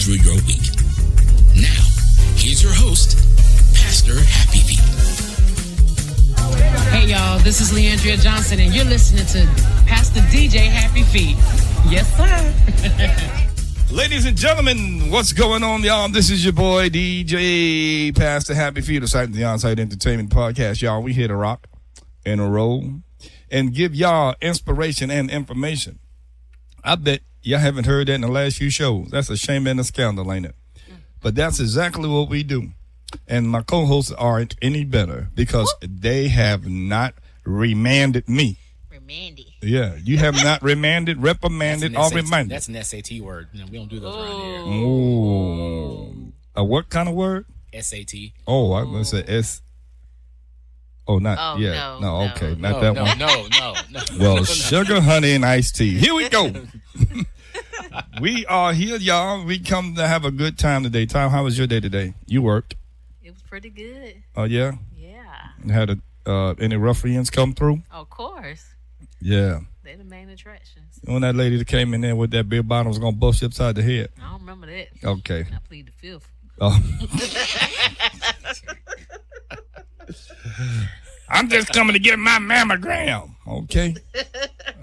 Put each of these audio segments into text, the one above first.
through your week. Now, here's your host, Pastor Happy Feet. Hey y'all, this is Leandria Johnson and you're listening to Pastor DJ Happy Feet. Yes, sir. Ladies and gentlemen, what's going on, y'all? This is your boy, DJ Pastor Happy Feet, the site of the On-Site Entertainment Podcast. Y'all, we here to rock and a roll and give y'all inspiration and information. I bet y'all haven't heard that in the last few shows. That's a shame and a scandal, ain't it? But that's exactly what we do. And my co-hosts aren't any better because they have not remanded me. Remanded. Yeah, you have not reprimanded, or reminded. That's an SAT word. No, we don't do those around here. Oh. A what kind of word? SAT. Oh, I was going to say S. Oh, not yet. No, okay. Not that one. No. Well, sugar, honey, and iced tea. Here we go. We are here, y'all. We come to have a good time today. Tom, how was your day today? You worked. It was pretty good. Oh, yeah? Yeah. Had any ruffians come through? Of course. Yeah. They're the main attractions. When that lady that came in there with that beer bottle was going to bust you upside the head. I don't remember that. Okay. I plead the fifth. Oh. I'm just coming to get my mammogram. Okay.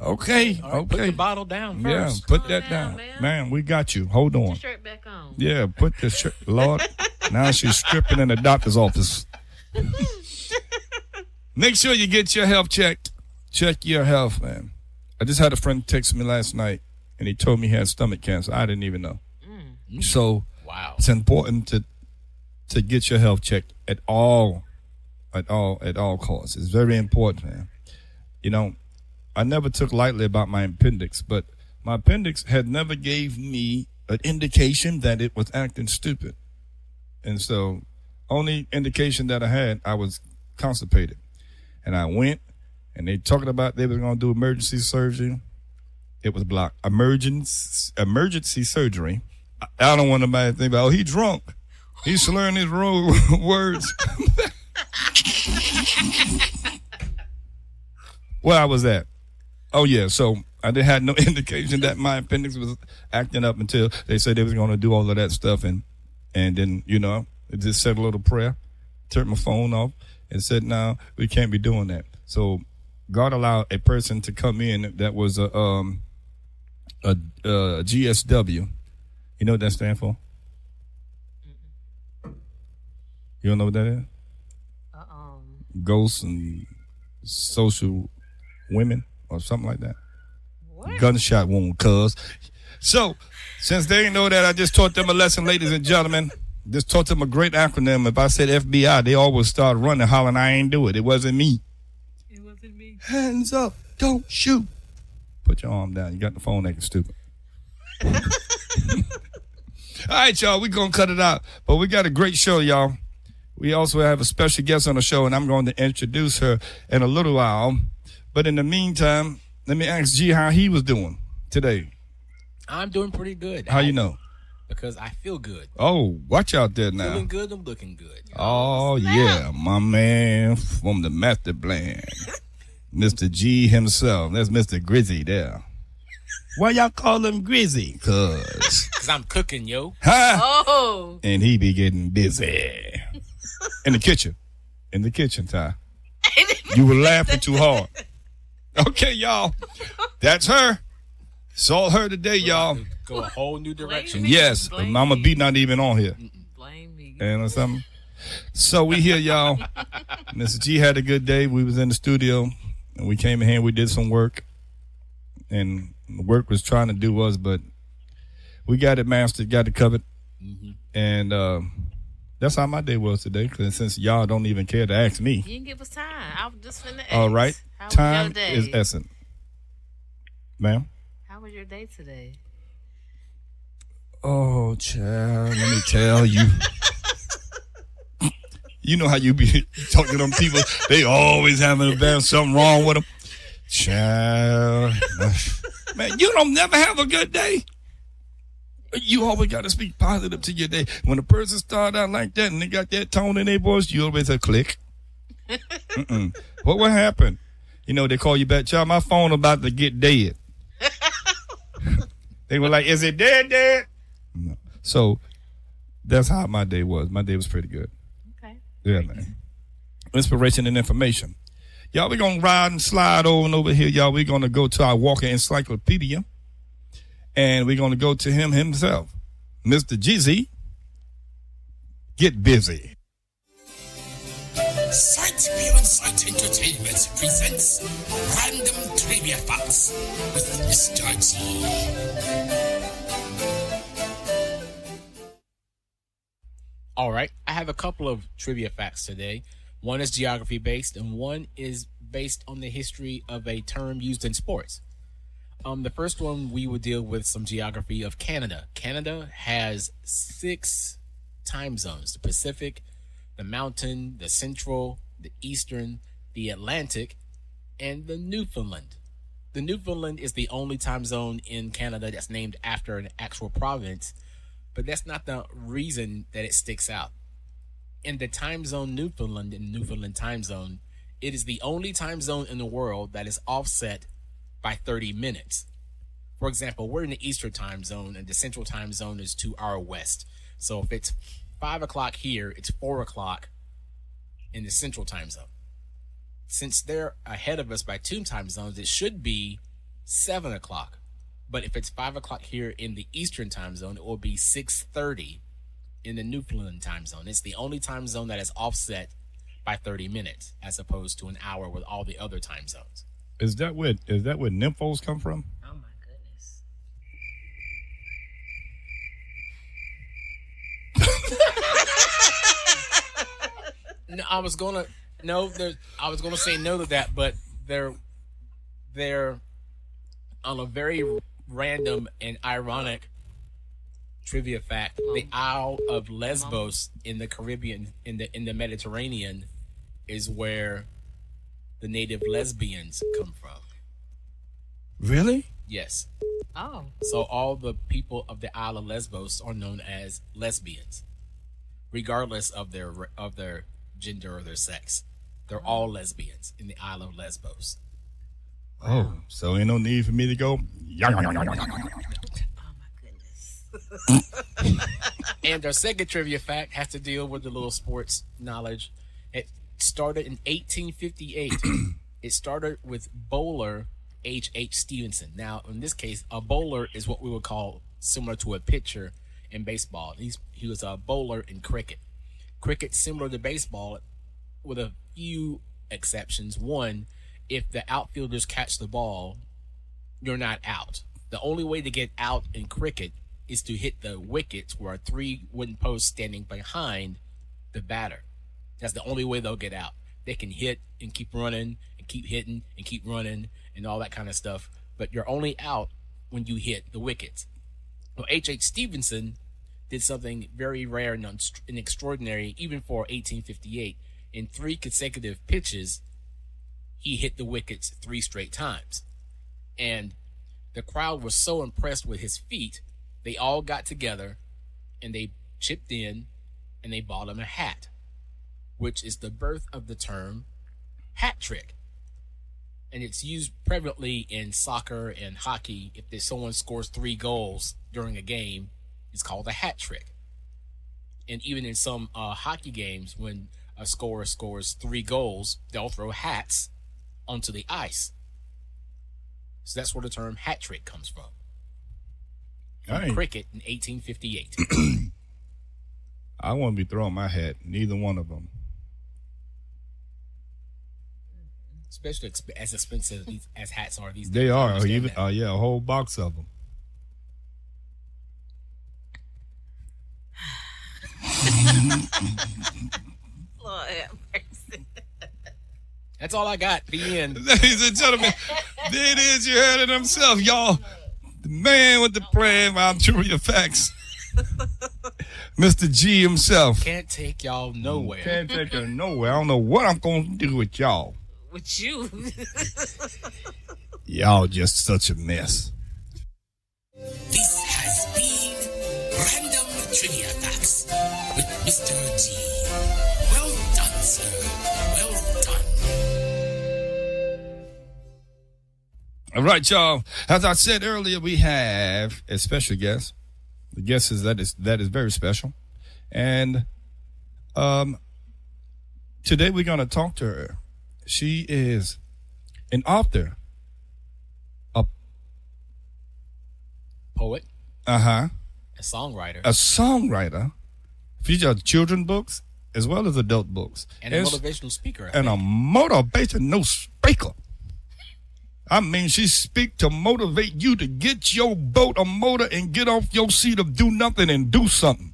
Right, put the bottle down first. Yeah, put that down. Man, we got you. Hold on. Put your shirt back on. Yeah, put the shirt. Lord, now she's stripping in the doctor's office. Make sure you get your health checked. Check your health, man. I just had a friend text me last night, and he told me he had stomach cancer. I didn't even know. So wow, it's important to get your health checked at all costs. It's very important, man. You know, I never took lightly about my appendix, but my appendix had never gave me an indication that it was acting stupid. And so only indication that I had, I was constipated. And I went, and they talking about they were going to do emergency surgery. It was blocked. Emergency surgery. I don't want nobody to think about, oh, he drunk. He's slurring his words. Where I was at. Oh, yeah. So I had no indication that my appendix was acting up until they said they was going to do all of that stuff. And then, you know, I just said a little prayer, turned my phone off, and said, no, we can't be doing that. So God allowed a person to come in that was a GSW. You know what that stands for? You don't know what that is? Ghosts and social women or something like that. What? Gunshot wound, cuz. So, since they didn't know that, I just taught them a lesson, ladies and gentlemen. Just taught them a great acronym. If I said FBI, they always start running, hollering, I ain't do it. It wasn't me. It wasn't me. Hands up. Don't shoot. Put your arm down. You got the phone acting stupid. All right, y'all. We're going to cut it out. But we got a great show, y'all. We also have a special guest on the show, and I'm going to introduce her in a little while. But in the meantime, let me ask G how he was doing today. I'm doing pretty good. How you know? Because I feel good. Oh, watch out there now. Feeling good, I'm looking good. Oh, yeah, my man from the master plan. Mr. G himself. That's Mr. Grizzy there. Why y'all call him Grizzy? Because I'm cooking, yo. Huh? Oh. And he be getting busy. In the kitchen, Ty. You were laughing too hard. Okay, y'all. That's her. Saw her today, y'all. Go a whole new direction. Yes, Mama B not even on here. Blame me. And something. So we here, y'all. Mr. G had a good day. We was in the studio, and we came in here and we did some work. And the work was trying to do us, but we got it mastered, got it covered. Mm-hmm. And that's how my day was today, because since y'all don't even care to ask me. You didn't give us time. I was just finna ask. All right. How Time was your day? is essence. Ma'am? How was your day today? Oh, child, let me tell you. You know how you be talking to them people, they always having a bad something wrong with them. Child. Man, you don't never have a good day. You always got to speak positive to your day. When a person start out like that and they got that tone in their voice, you always say click. What would happen? You know, they call you back, child, my phone about to get dead. They were like, is it dead? No. So that's how my day was. My day was pretty good. Okay. Yeah, man. Inspiration and information. Y'all, we're going to ride and slide over and over here, y'all. We're going to go to our walking encyclopedia. And we're going to go to him himself. Mr. Jeezy, get busy. Sight Beyond Sight Entertainment presents Random Trivia Facts with Mr. G. All right, I have a couple of trivia facts today. One is geography based, and one is based on the history of a term used in sports. The first one, we will deal with some geography of Canada. Canada has 6 time zones: the Pacific, the Mountain, the Central, the Eastern, the Atlantic, and the Newfoundland. The Newfoundland is the only time zone in Canada that's named after an actual province, but that's not the reason that it sticks out. In the time zone Newfoundland, in Newfoundland time zone, it is the only time zone in the world that is offset by 30 minutes. For example, we're in the Eastern time zone, and the Central time zone is to our west. So if it's 5 o'clock here, it's 4 o'clock in the Central time zone. Since they're ahead of us by 2 time zones, it should be 7 o'clock. But if it's 5 o'clock here in the Eastern time zone, it will be 6:30 in the Newfoundland time zone. It's the only time zone that is offset by 30 minutes, as opposed to an hour with all the other time zones. Is that where nymphos come from? Oh my goodness. No, I was gonna say no to that, but they're on a very random and ironic trivia fact. The Isle of Lesbos in the Caribbean, in the Mediterranean, is where the native lesbians come from. Really? Yes. Oh. So all the people of the Isle of Lesbos are known as lesbians, regardless of their gender or their sex. They're all lesbians in the Isle of Lesbos. Oh, so ain't no need for me to go. Oh my goodness. And our second trivia fact has to deal with the little sports knowledge. It started in 1858. It started with bowler H.H. Stevenson. Now, in this case, a bowler is what we would call similar to a pitcher in baseball. He was a bowler in cricket. Cricket, similar to baseball, with a few exceptions. One, if the outfielders catch the ball, you're not out. The only way to get out in cricket is to hit the wickets, where are 3 wooden posts standing behind the batter. That's the only way they'll get out. They can hit and keep running and keep hitting and keep running and all that kind of stuff, but you're only out when you hit the wickets. Well, H.H. Stevenson did something very rare and extraordinary, even for 1858. In 3 consecutive pitches, he hit the wickets 3 straight times. And the crowd was so impressed with his feat, they all got together and they chipped in and they bought him a hat, which is the birth of the term hat trick. And it's used prevalently in soccer and hockey. If someone scores 3 goals during a game, it's called a hat trick. And even in some hockey games, when a scorer scores 3 goals, they'll throw hats onto the ice. So that's where the term hat trick comes from. Cricket in 1858. I won't be throwing my hat. Neither one of them. Especially as expensive as hats are these days. They are. Even a whole box of them. Lord have mercy. That's all I got. The end. Ladies and gentlemen, there it is. You heard it himself, y'all. The man with the plan about trivia facts. Mr. G himself. Can't take y'all nowhere. Can't take her nowhere. I don't know what I'm going to do with y'all. With you. Y'all just such a mess. This has been Random Trivia Facts with Mr. G. Well done, sir. Well done. All right, y'all. As I said earlier, we have a special guest. The guest is that is very special. And today we're going to talk to her. She is an author, a Poet, uh-huh, a songwriter, a songwriter, features children books as well as adult books. and a motivational speaker. And a motivational speaker. I mean, she speak to motivate you to get your boat a motor and get off your seat of do nothing and do something.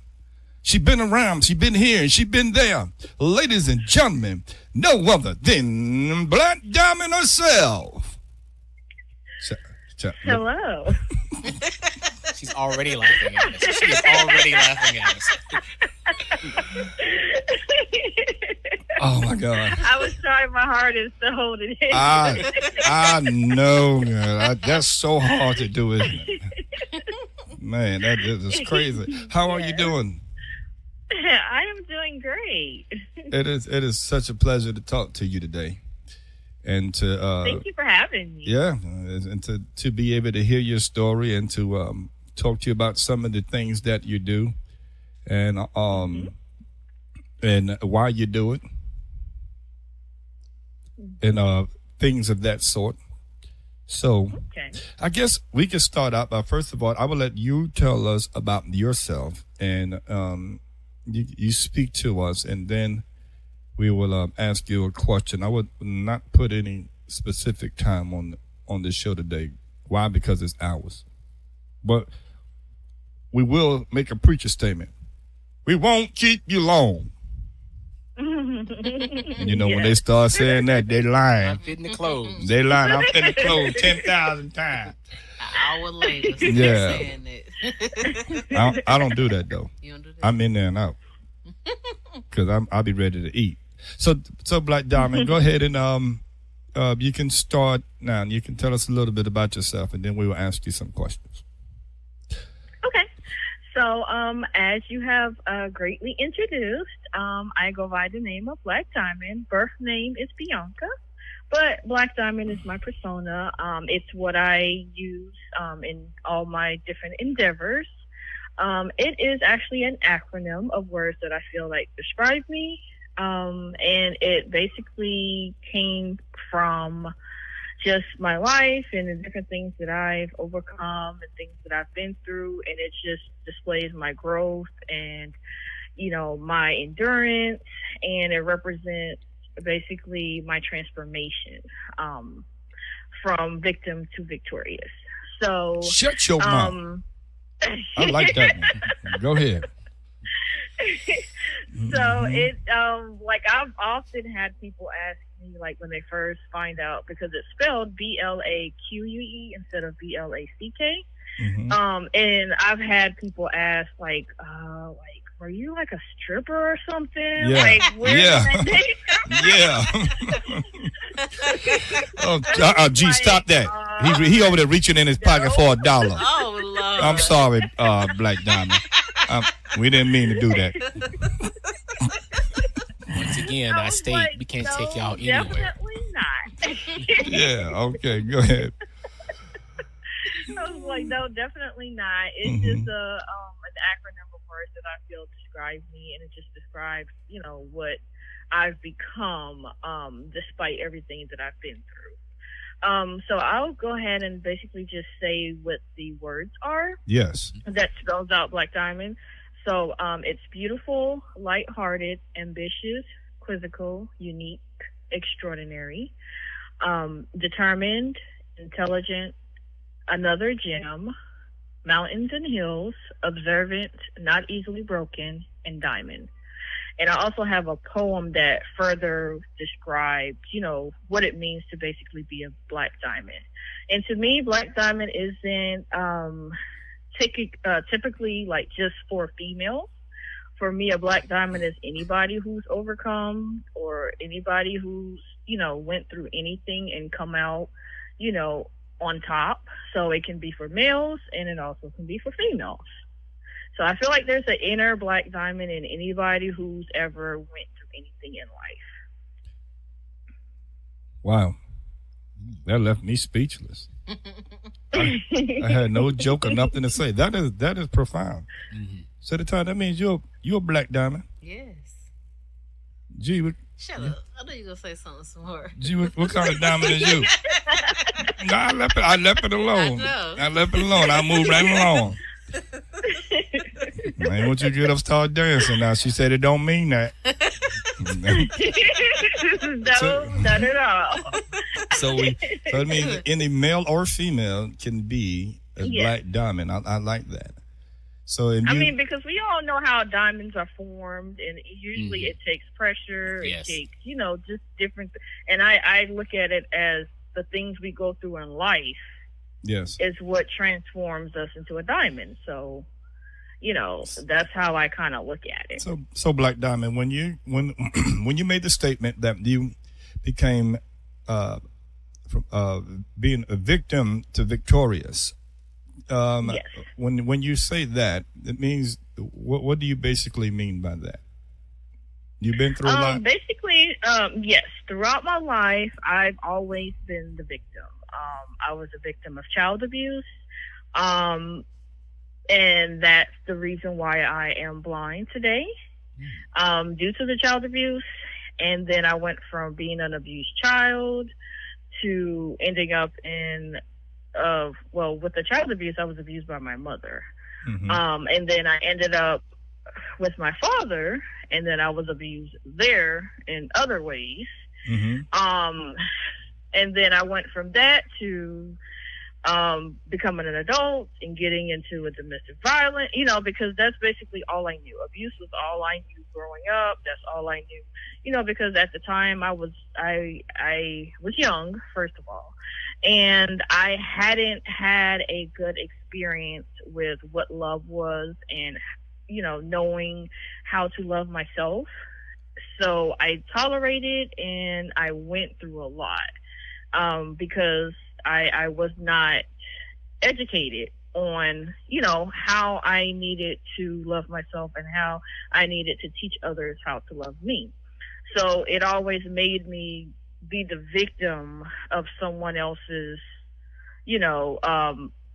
She been around, she been here, and she been there. Ladies and gentlemen, no other than Blaque Diamond herself. Hello. She's already laughing at us. She is already laughing at us. Oh my God. I was trying my hardest to hold it in. I know, man. That's so hard to do, isn't it? Man, that is crazy. How are you doing? I am doing great. It is such a pleasure to talk to you today, and to Thank you for having me. yeah, and to be able to hear your story and to talk to you about some of the things that you do, and and why you do it, and things of that sort. So, Okay. I guess we can start out by, first of all, I will let you tell us about yourself, and you speak to us, and then we will ask you a question. I would not put any specific time on the show today. Why? Because it's ours. But we will make a preacher statement. We won't keep you long. And you know, when they start saying that, they lying. I'm fitting the clothes. They lying. I'm finna close 10,000 times. An hour later, Yeah. saying it. I don't do that though. You don't do that? I'm in there and out because I'll be ready to eat. So Blaque Diamond, go ahead and you can start now. And you can tell us a little bit about yourself, and then we will ask you some questions. Okay. So, as you have greatly introduced, I go by the name of Blaque Diamond. Birth name is Bianca, but Blaque Diamond is my persona. It's what I use in all my different endeavors. It is actually an acronym of words that I feel like describe me, and it basically came from just my life and the different things that I've overcome and things that I've been through, and it just displays my growth and, you know, my endurance, and it represents basically my transformation from victim to victorious. So Shut your mouth. I like that one. Go ahead. So it like I've often had people ask me, like, when they first find out, because it's spelled Blaque instead of Black. And I've had people ask, like, were you like a stripper or something? Yeah. Like, where did that name come from? Yeah. Oh, gee, stop that. He over there reaching in his pocket for $1. Oh, Lord. I'm sorry, Blaque Diamond. We didn't mean to do that. Once again, I state like, we can't no, take y'all anywhere. Definitely not. Yeah. Okay. Go ahead. I was like, no, definitely not. It's just an acronym of words that I feel describe me, and it just describes, you know, what I've become despite everything that I've been through. So I'll go ahead and basically just say what the words are. Yes. That spells out Blaque Diamond. So it's beautiful, lighthearted, ambitious, quizzical, unique, extraordinary, determined, intelligent, another gem, mountains and hills, observant, not easily broken, and diamond. And I also have a poem that further describes, you know, what it means to basically be a Blaque Diamond. And to me, Blaque Diamond isn't typically like just for females. For me, a Blaque Diamond is anybody who's overcome, or anybody who's, you know, went through anything and come out, you know, on top. So it can be for males, and it also can be for females. So I feel like there's an inner Blaque Diamond in anybody who's ever went through anything in life. Wow. That left me speechless. I had no joke or nothing to say. That is profound. Mm-hmm. So the time that means you're a black diamond. Yes. Gee, Shut up. I know you're going to say something smart. Gee, what kind of diamond is you? No, I left it alone. I know. I left it alone. I moved right along. Man, once you get up, start dancing. Now she said it don't mean that. No, not at all. So it means any male or female can be a black diamond. I like that. So I mean, because we all know how diamonds are formed, and usually it takes pressure. Yes. It takes, just different. And I look at it as the things we go through in life. Yes. Is what transforms us into a diamond. So, that's how I kind of look at it. So Black Diamond, when you made the statement that you became from being a victim to victorious, yes. When you say that, it means what do you basically mean by that? You've been through a lot. Basically, yes. Throughout my life, I've always been the victim. I was a victim of child abuse. And that's the reason why I am blind today, due to the child abuse. And then I went from being an abused child to ending up with the child abuse, I was abused by my mother. Mm-hmm. And then I ended up with my father, and then I was abused there in other ways. Mm-hmm. And then I went from that to becoming an adult and getting into a domestic violence, because that's basically all I knew. Abuse was all I knew growing up. That's all I knew, because at the time I was young, first of all, and I hadn't had a good experience with what love was and, knowing how to love myself. So I tolerated and I went through a lot, because I was not educated on, how I needed to love myself and how I needed to teach others how to love me. So it always made me be the victim of someone else's,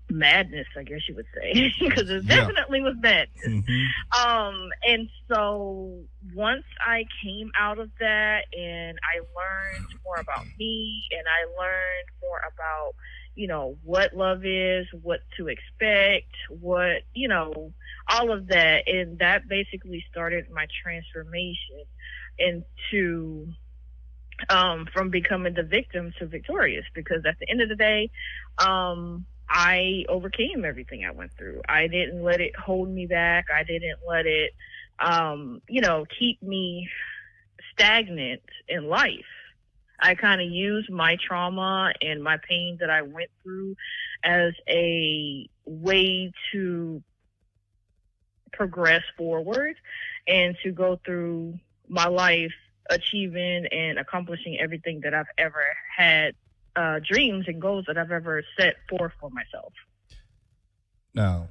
madness, I guess you would say, because it definitely was madness. Mm-hmm. And so once I came out of that and I learned more about me and I learned more about, what love is, what to expect, what, all of that. And that basically started my transformation into, from becoming the victim to victorious, because at the end of the day, I overcame everything I went through. I didn't let it hold me back. I didn't let it, keep me stagnant in life. I kind of used my trauma and my pain that I went through as a way to progress forward and to go through my life achieving and accomplishing everything that I've ever had, dreams and goals that I've ever set forth for myself. Now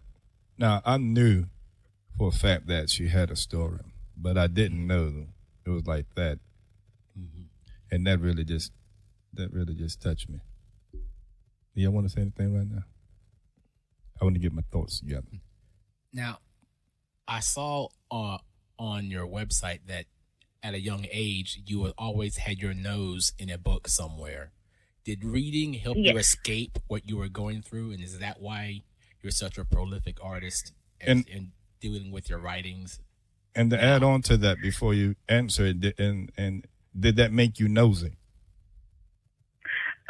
I knew for a fact that she had a story, but I didn't know it was like that. Mm-hmm. And that really just touched me. Do you want to say anything right now? I want to get my thoughts together. Now, I saw on your website that at a young age, you always had your nose in a book somewhere. Did reading help you escape what you were going through? And is that why you're such a prolific artist and dealing with your writings? And to add on to that, before you answer, and did that make you nosy?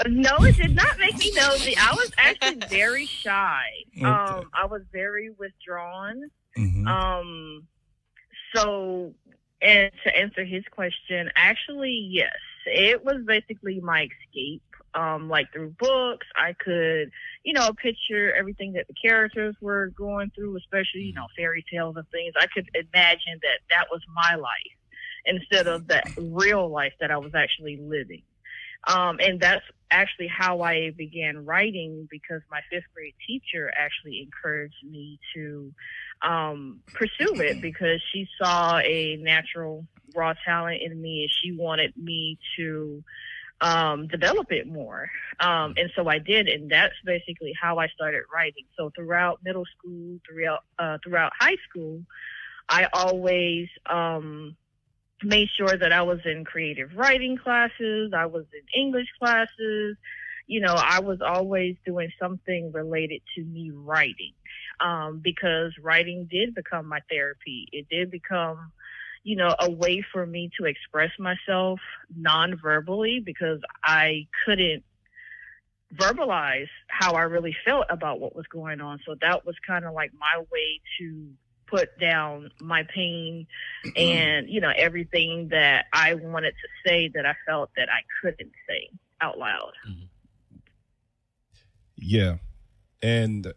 No, it did not make me nosy. I was actually very shy. Okay. I was very withdrawn. Mm-hmm. So, and to answer his question, actually, yes, it was basically my escape. Like through books, I could, picture everything that the characters were going through, especially, fairy tales and things. I could imagine that was my life instead of the real life that I was actually living. And that's actually how I began writing, because my fifth grade teacher actually encouraged me to pursue it, because she saw a natural raw talent in me and she wanted me to develop it more. And so I did, and that's basically how I started writing. So throughout middle school, throughout high school, I always made sure that I was in creative writing classes. I was in English classes. I was always doing something related to me writing, because writing did become my therapy. It did become, a way for me to express myself non-verbally, because I couldn't verbalize how I really felt about what was going on. So that was kind of like my way to put down my pain and, everything that I wanted to say that I felt that I couldn't say out loud. Mm-hmm. Yeah. And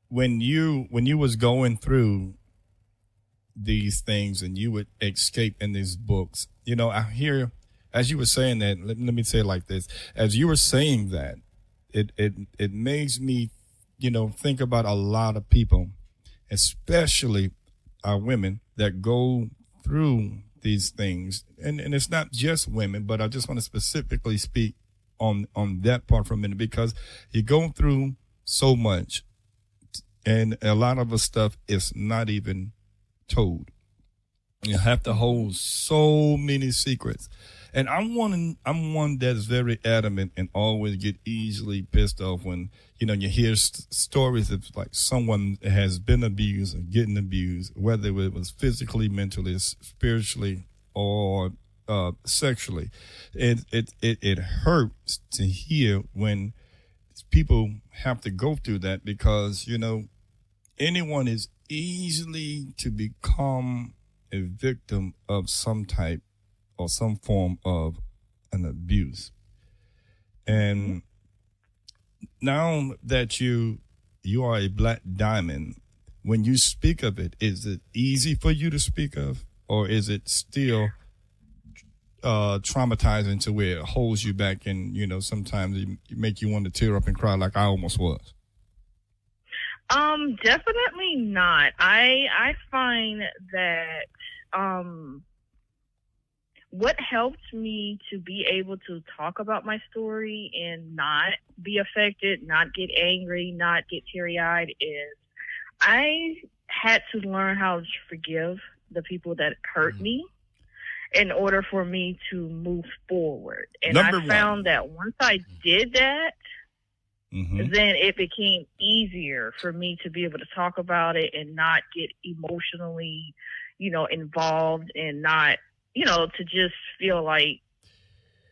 when you was going through these things and you would escape in these books, I hear, as you were saying that, let me say it like this. As you were saying that, it makes me, think about a lot of people, especially women that go through these things. And it's not just women, but I just want to specifically speak on that part for a minute, because you go through so much, and a lot of the stuff is not even told. You have to hold so many secrets. And I'm one that's very adamant and always get easily pissed off when, you hear stories of like someone has been abused or getting abused, whether it was physically, mentally, spiritually, or sexually. It hurts to hear when people have to go through that, because, anyone is easily to become a victim of some type or some form of an abuse. And now that you are a Blaque Diamond, when you speak of it, is it easy for you to speak of, or is it still traumatizing to where it holds you back, and sometimes it make you want to tear up and cry like I almost was? Definitely not. I find that what helped me to be able to talk about my story and not be affected, not get angry, not get teary-eyed, is I had to learn how to forgive the people that hurt me in order for me to move forward. And I found that once I did that, then it became easier for me to be able to talk about it and not get emotionally, involved, and not, to just feel like,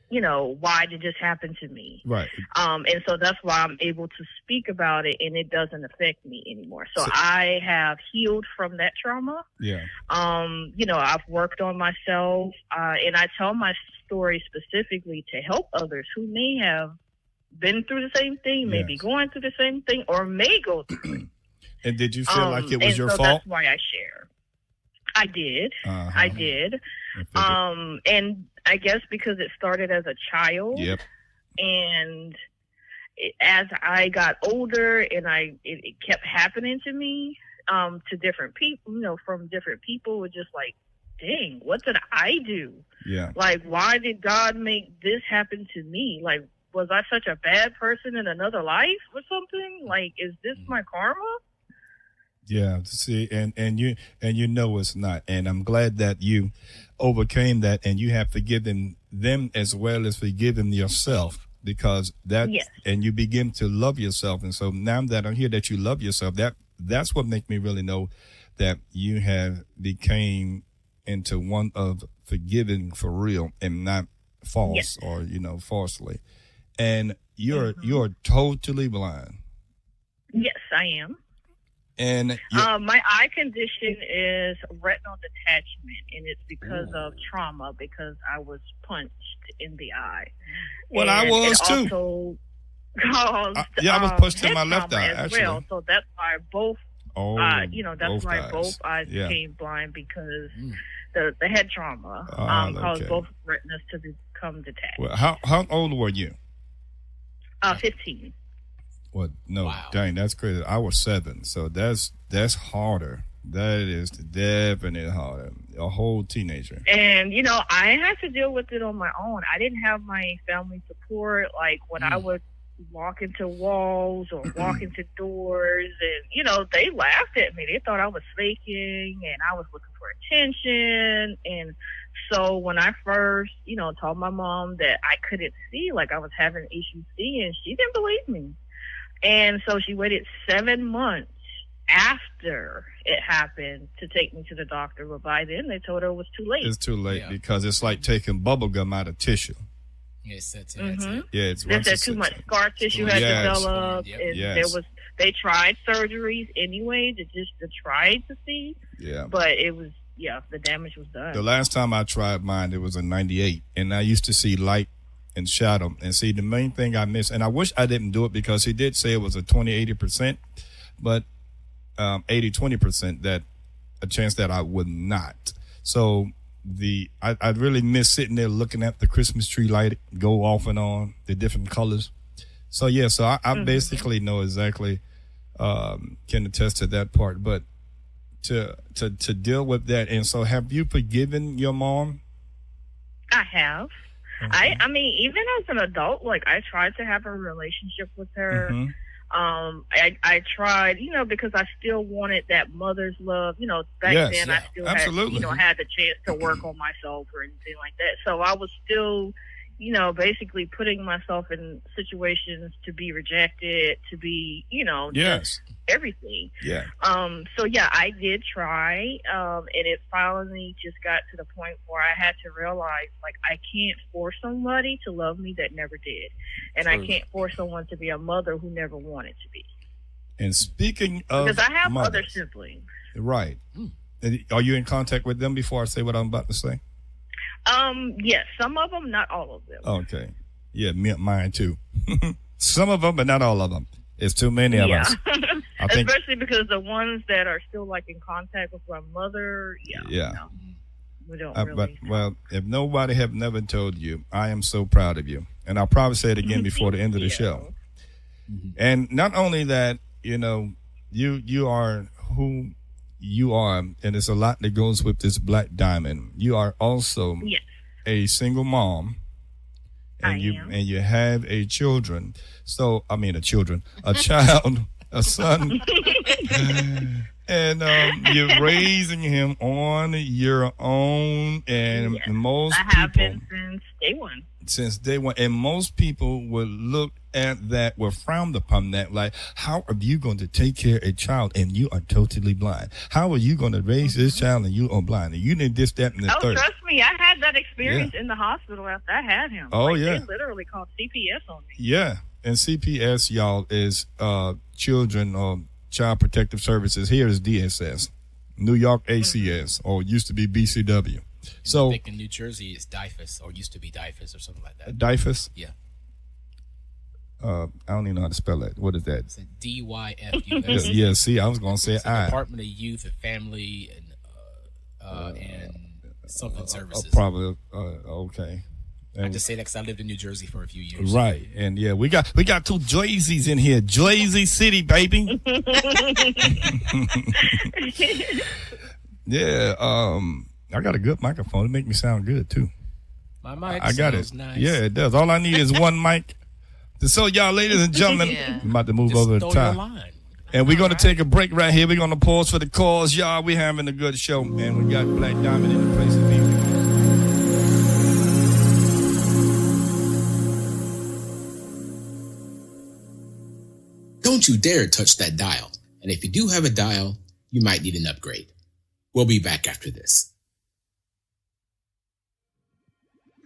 why did this happen to me? Right. And so that's why I'm able to speak about it, and it doesn't affect me anymore. So I have healed from that trauma. Yeah. I've worked on myself, and I tell my story specifically to help others who may have been through the same thing, maybe going through the same thing, or may go through. And did you feel like it was your fault? That's why I share. I did. I did. And I guess because it started as a child. Yep. And as I got older, and it kept happening to me, to different people, from different people, were just like, dang, what did I do? Yeah. Like, why did God make this happen to me? Like, was I such a bad person in another life or something? Like, is this my karma? Yeah, see, and you it's not. And I'm glad that you overcame that, and you have forgiven them as well as forgiven yourself, because and you begin to love yourself. And so now that I hear that you love yourself, that's what makes me really know that you have became into one of forgiving for real and not false or falsely. And you're totally blind. Yes, I am. And my eye condition is retinal detachment, and it's because of trauma, because I was punched in the eye. Well, I was too. Also caused, I was punched in my left eye as actually. well. So that's why both eyes Yeah. became blind, because the head trauma caused both retinas to become detached. Well, how old were you? 15. Well, no, Wow. dang, that's crazy. I was 7, so that's harder That is definitely hard. A whole teenager. And, you know, I had to deal with it on my own. I didn't have my family support. Like, when I would walk into walls or walk into doors, and, you know, they laughed at me. They thought I was faking and I was looking for attention. And so when I first, you know, told my mom that I couldn't see, like I was having issues seeing, she didn't believe me. And so she waited 7 months after it happened to take me to the doctor, but by then they told her it was too late. It's too late because it's like taking bubble gum out of tissue. Yes, that's it. Yeah, it's They said too much scar tissue had developed, and they tried surgeries anyway to try to see. Yeah, but it was the damage was done. The last time I tried mine, it was in '98, and I used to see light and shadow. And see, the main thing I missed, and I wish I didn't do it because he did say it was a 20-80%, but 80-20% that a chance that I would not. So I really miss sitting there looking at the Christmas tree light go off and on, the different colors. So yeah, so I basically know exactly, can attest to that part. But to deal with that, and so have you forgiven your mom? I have. I mean, even as an adult, like I tried to have a relationship with her. I tried, you know, because I still wanted that mother's love. You know, back then I still had, you know, had the chance to work on myself or anything like that. So I was still, you know, basically putting myself in situations to be rejected, to be, you know, just everything. Yeah. So yeah, I did try, and it finally just got to the point where I had to realize, like, I can't force somebody to love me that never did, and I can't force someone to be a mother who never wanted to be. And speaking of, because I have mothers, other siblings, right? Are you in contact with them before I say what I'm about to say? Yes, some of them, not all of them. Okay. Yeah, mine too. Some of them, but not all of them. It's too many of us. I think, especially because the ones that are still like in contact with my mother, no, we don't really. But, well, if nobody have never told you, I am so proud of you, and I'll probably say it again before the end of the show. And not only that, you know, you are who you are, and there's a lot that goes with this Blaque Diamond. You are also a single mom, and you have a children. So I mean, a child, a son, and you're raising him on your own. And most I have been since day one. Since day one, and most people would look at that, were frowned upon that, like, how are you going to take care of a child and you are totally blind? How are you going to raise this child and you are blind? And you did this, that, and the third. Trust me, I had that experience in the hospital after I had him. Oh, They literally called CPS on me. Yeah, and CPS, y'all, is Children or Child Protective Services. Here is DSS, New York ACS, or used to be BCW. So I think in New Jersey it's DIFUS, or used to be DIFUS or something like that. DIFUS? Yeah. I don't even know how to spell that. What is that? It's a DYFUS. Yeah, see, I was going to say I. Department of Youth and Family and something services. Probably, okay. I just say that because I lived in New Jersey for a few years. Right, and yeah, we got two Joyce's in here, Jersey City, baby. Yeah, I got a good microphone. It make me sound good too. My mic I got sounds it. nice. Yeah, it does. All I need is one mic. So y'all, ladies and gentlemen, I'm about to move over the top. And we're going to take a break right here. We're going to pause for the calls. Y'all, we're having a good show, man. We got Blaque Diamond in the place to be. Don't you dare touch that dial. And if you do have a dial, you might need an upgrade. We'll be back after this.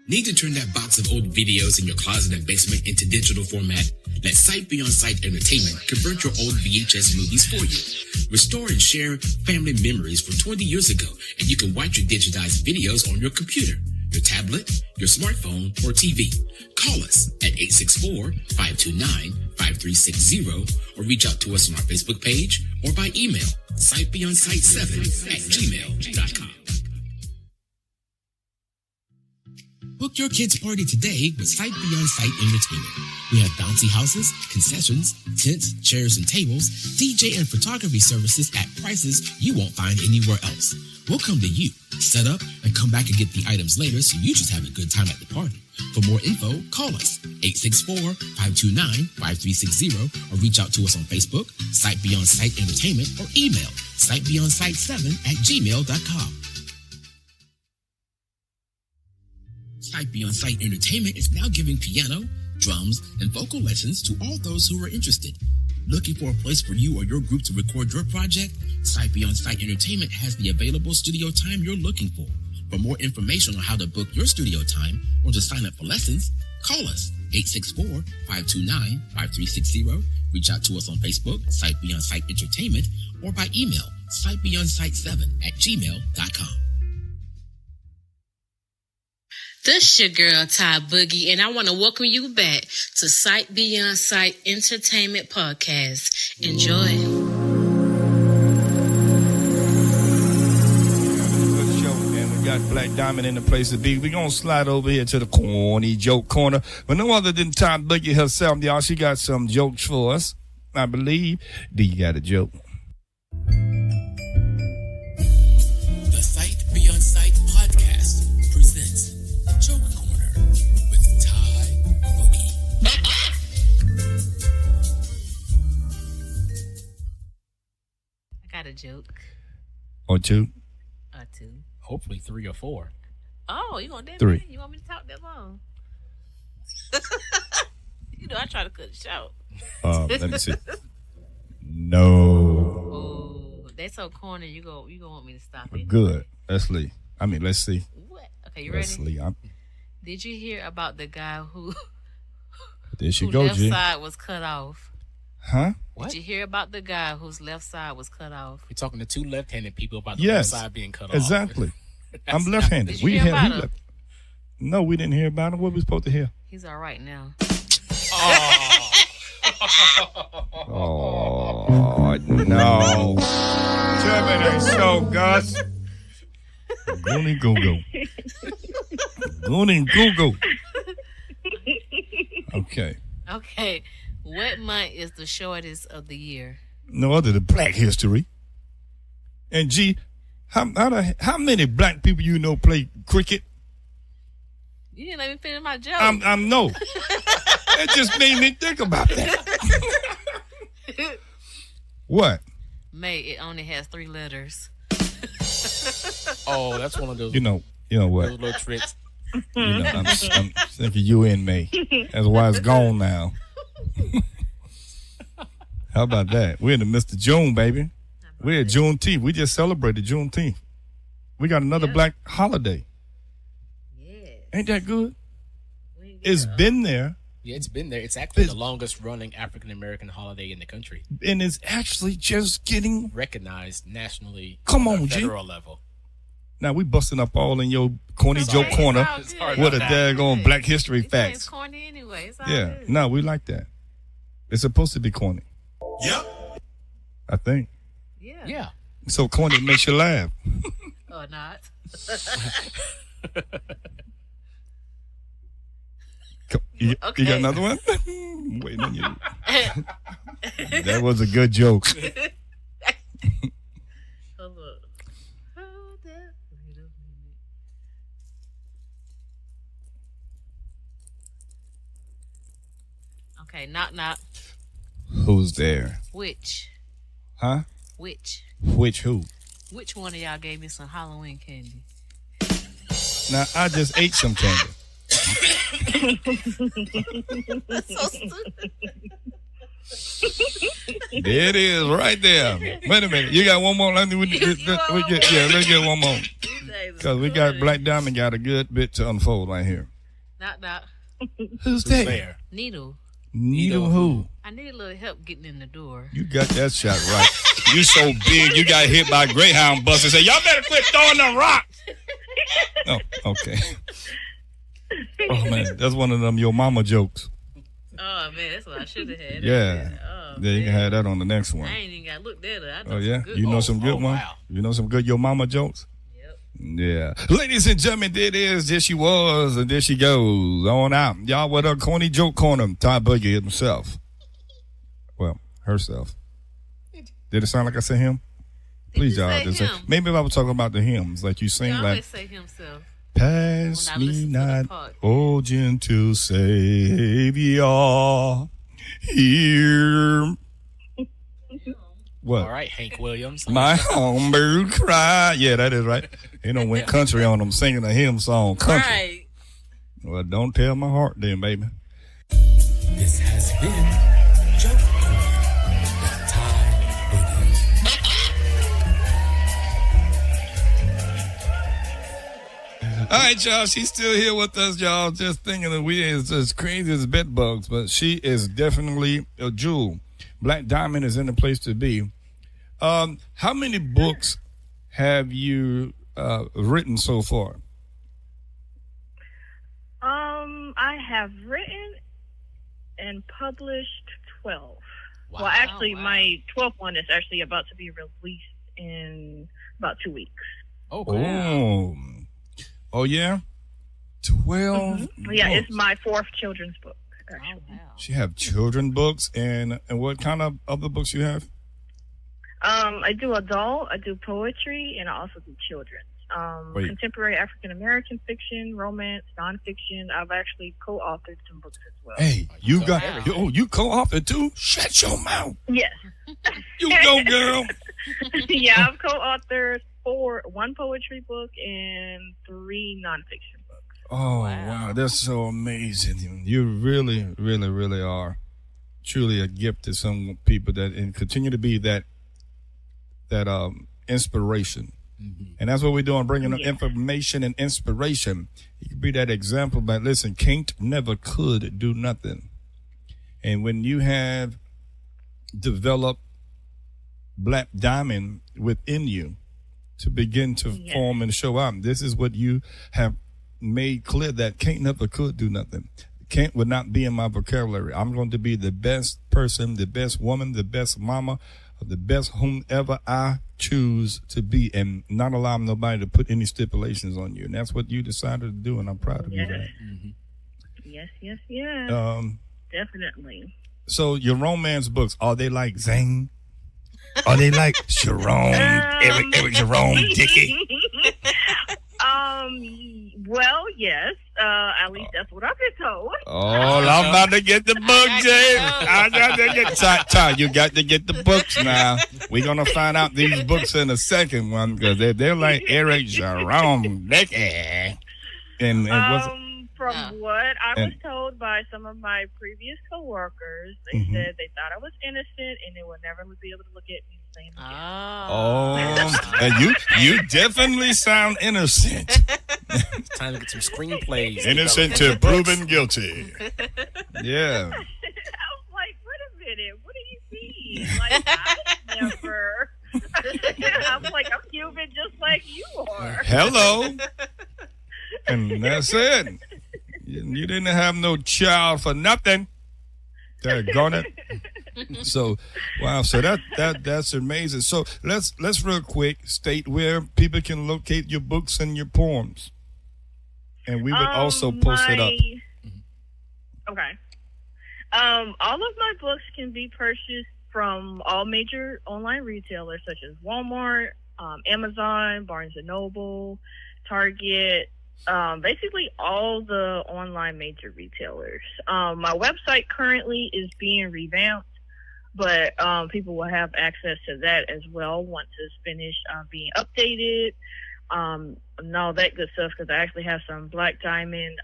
Need to turn that box of old videos in your closet and basement into digital format? Let Sight Beyond Sight Entertainment convert your old VHS movies for you. Restore and share family memories from 20 years ago, and you can watch your digitized videos on your computer, your tablet, your smartphone, or TV. Call us at 864-529-5360 or reach out to us on our Facebook page or by email, sightbeyondsight7@gmail.com. Book Book your kids' party today with Sight Beyond Sight Entertainment. We have bouncy houses, concessions, tents, chairs, and tables, DJ and photography services at prices you won't find anywhere else. We'll come to you, set up, and come back and get the items later so you just have a good time at the party. For more info, call us 864-529-5360 or reach out to us on Facebook, Sight Beyond Sight Entertainment, or email sightbeyondsight7@gmail.com. Sight Beyond Sight Entertainment is now giving piano, drums, and vocal lessons to all those who are interested. Looking for a place for you or your group to record your project? Sight Beyond Sight Entertainment has the available studio time you're looking for. For more information on how to book your studio time or to sign up for lessons, call us 864-529-5360. Reach out to us on Facebook, Sight Beyond Sight Entertainment, or by email, sightbeyondsight7@gmail.com. This your girl, Ty Boogie, and I want to welcome you back to Sight Beyond Sight Entertainment Podcast. Enjoy. Good show, and we got Blaque Diamond in the place to be. We're going to slide over here to the corny joke corner. But no other than Ty Boogie herself, y'all. She got some jokes for us, I believe. D, you got a joke? The Sight Beyond Sight podcast presents Joke Corner with Ty Boogie. I got a joke Or two? or two. Hopefully 3 or 4. Oh, you want that? Three. Minute? You want me to talk that long? You know, I try to cut it short. Let me see. No. Oh, that's so corny. You go want me to stop it? Good. Let's see. What? Okay, you Let's ready? see. Did you hear about the guy who There she whose go, left G. side was cut off? Huh? What? Did you hear about the guy whose left side was cut off? We're talking to two left-handed people about the Yes. left side being cut off. Exactly. I'm left-handed. Did you hear about him? No, we didn't hear about him. What we supposed to hear? He's all right now. Oh, no. Tell me that so, Gus. Goonie Google. Goonie Google. Okay. Okay, what month is the shortest of the year? No other than Black history. And G, how many black people you know play cricket? You didn't let me finish my joke. I'm no. It just made me think about that. What? May, it only has 3 letters. Oh, that's one of those, You know what? those little tricks. I'm thinking you in May. That's why it's gone now. How about that? We're in the Mr. June, baby. We're at Juneteenth. We just celebrated Juneteenth. We got another black holiday. Yeah. Ain't that good? We get It's been there, Yeah, it's been there. It's actually the longest-running African-American holiday in the country. and it's actually just getting. Recognized nationally Come on on, a G. federal level. Now we busting up all in your corny joke okay. corner It's all good. with a It's all daggone Black history It's facts. corny anyway. It's all Yeah, good. no, we like that. It's supposed to be corny. Yep. I think. Yeah. Yeah. So corny it makes you laugh. Or not. You Okay. got another one? Waiting on you. That was a good joke. Hold up. Hold up. Wait a minute. Okay, knock knock. Who's there? Which? Huh? Which? Which who? Which one of y'all gave me some Halloween candy? Now I just ate some candy. So stupid. There it is, right there. Wait a minute. You got one more? Let's get one more. Because we got Blaque Diamond got a good bit to unfold right here. Knock knock. Who's there? There. Needle. Needle who? I need a little help getting in the door. You got that shot right. You so big, you got hit by a Greyhound bus and say, y'all better quit throwing them rocks. Oh, okay. Oh, man, that's one of them your mama jokes. Oh man, that's what I should have had. Yeah. Oh, Yeah, you can man. have that on the next one. I ain't even got to look at it. I know Oh, yeah? some good You know ones. some good Oh, ones? wow. You know some good your mama jokes? Yep. Yeah. Ladies and gentlemen, there she was, and there she goes. On out. Y'all with her corny joke corner, Ty Boogie himself. Well, herself. Did it sound like I said him? Please, y'all. Just say, maybe if I was talking about the hymns, like you sing, like. always say himself. Pass me not, O gentle Savior, here. What? All right, Hank Williams. My humble cry. Yeah, that is right. You know, went country on them singing a hymn song. Country. Right. Well, don't tell my heart then, baby. This has been Joke Corner with Ty Boogie. All right, y'all. She's still here with us, y'all. Just thinking that we is as crazy as bed bugs, but she is definitely a jewel. Blaque Diamond is in the place to be. How many books have you written so far? I have written and published 12. Wow. Well, actually, my 12th one is actually about to be released in about 2 weeks. Oh, cool. Oh, yeah? 12 Mm-hmm. Yeah, books. it's my 4th children's book, actually. Oh, wow. She have children books, and what kind of other books you have? I do adult, I do poetry, and I also do children's. Wait. Contemporary African American fiction, romance, nonfiction. I've actually co-authored some books as well. Hey, you got wow. you co-authored too? Shut your mouth. Yes. You go, girl. Yeah, I've co-authored 1 poetry book and 3 nonfiction books. Oh, wow. That's so amazing. You really, really, really are truly a gift to some people that and continue to be that inspiration. Mm-hmm. And that's what we're doing, bringing up information and inspiration. You can be that example, but listen, can't, never, could do nothing. And when you have developed Blaque Diamond within you to begin to form and show up, this is what you have made clear, that can't, never, could do nothing. Can't would not be in my vocabulary. I'm going to be the best person, the best woman, the best mama, the best whomever I choose to be, and not allow nobody to put any stipulations on you. And that's what you decided to do, and I'm proud of you for that. Mm-hmm. Yes. Definitely. So your romance books, are they like Zane? Are they like Jerome, Eric Jerome, Dickie? Well, yes. At least that's what I've been told. Oh, I'm about to get the book, James. I got to get Ty, you got to get the books now. We're gonna find out these books in the second one because they're like Eric Jerome, Dickie. And from what I was told by some of my previous coworkers, they said they thought I was innocent and they would never be able to look at me the same again. And you definitely sound innocent. It's time to get some screenplays. Innocent to proven guilty. Yeah. I was like, wait a minute, what do you mean? Like, I never. I'm like, I'm human just like you are. Hello. And that's it. You didn't have no child for nothing. Daggone it. So, wow. So that's amazing. So let's real quick state where people can locate your books and your poems, and we would also post it up. Okay. All of my books can be purchased from all major online retailers such as Walmart, Amazon, Barnes and Noble, Target. Basically all the online major retailers. My website currently is being revamped, but people will have access to that as well once it's finished being updated, and all that good stuff, because I actually have some Blaque Diamond